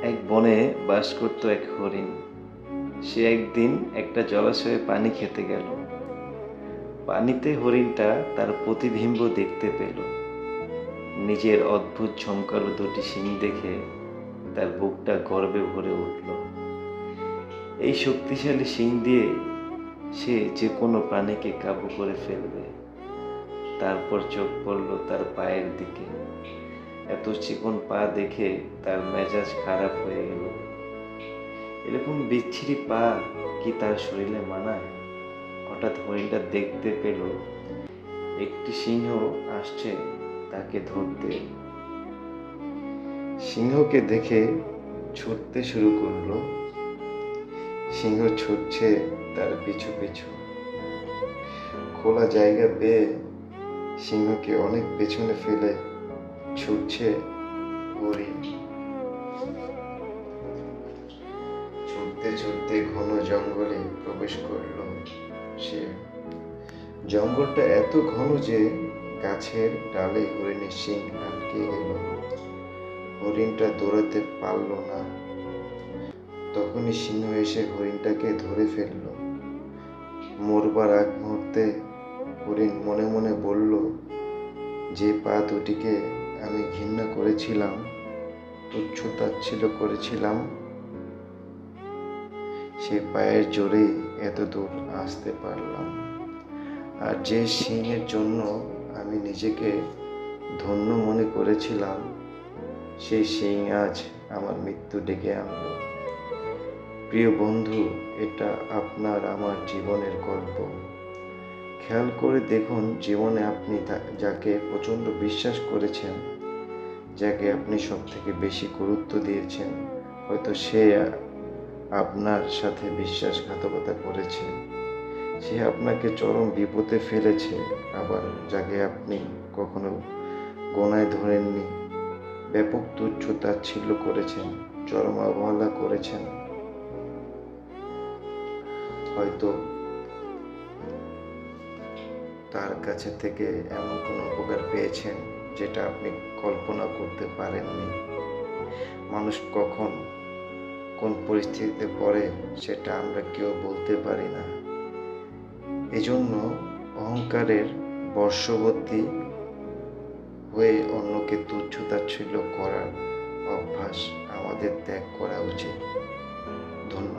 এক বনে বাস করত এক হরিণ। সে একদিন একটা জলাশয়ে পানি খেতে গেল। পানিতে হরিণটা তার প্রতিবিম্ব দেখতে পেল। নিজের অদ্ভুত ঝমকালো দুটি শিং দেখে তার বুকটা গর্বে ভরে উঠল। এই শক্তিশালী শিং দিয়ে সে যে কোনো প্রাণীকে কাবু করে ফেলবে। তারপর চোখ পড়ল তার পায়ের দিকে। এত চিকন পা দেখে তার মেজাজ খারাপ হয়ে গেল। এরকম বিচ্ছিরি পা কি তার শরীরে মানায়? হঠাৎ হরিণটা দেখতে পেল একটি সিংহ আসছে তাকে ধরতে। সিংহকে দেখে ছুটতে শুরু করলো। সিংহ ছুটছে তার পিছু পিছু। খোলা জায়গা পেয়ে সিংহকে অনেক পেছনে ফেলে ছুটছে হরিণ। ছুটতে ছুটতে ঘন জঙ্গলে প্রবেশ করল সে। জঙ্গলটা এত ঘন যে গাছের ডালে হরিণের শিং আটকে গেল। হরিণটা দৌড়াতে পারল না। তখনই সিংহ এসে হরিণটাকে ধরে ফেলল। মরবার আগ মুহূর্তে হরিণ মনে মনে বলল, যে পা দুটিকে আমি ঘৃণা করেছিলাম, তুচ্ছ তাচ্ছিল্য করেছিলাম, সে পায়ের জোরেই এত দূর আসতে পারলাম। আর যে সিংহের জন্য আমি নিজেকে ধন্য মনে করেছিলাম, সেই সিং আজ আমার মৃত্যু ডেকে আনলো। প্রিয় বন্ধু, এটা আপনার আমার জীবনের গল্প। খেয়াল করে দেখুন, জীবনে আপনি যাকে প্রচণ্ড বিশ্বাস করেছেন, যাকে আপনি সব থেকে বেশি গুরুত্ব দিয়েছেন, হয়তো সে আপনার সাথে বিশ্বাসঘাতকতা করেছে। সে আপনাকে চরম বিপদে ফেলেছে। আবার যাকে আপনি কখনো গোনায় ধরেননি, ব্যাপক তুচ্ছ তাচ্ছিল্য করেছেন, চরম অবহেলা করেছেন, হয়তো তার কাছে থেকে এমন কোনো উপকার পেয়েছেন যেটা আপনি কল্পনা করতে পারেননি। মানুষ কখন কোন পরিস্থিতিতে পড়ে সেটা আমরা কেউ বলতে পারি না। এজন্য অহংকারের বশবর্তী হয়ে অন্যকে তুচ্ছ তাচ্ছিল্য করার অভ্যাস আমাদের ত্যাগ করা উচিত। ধন্যবাদ।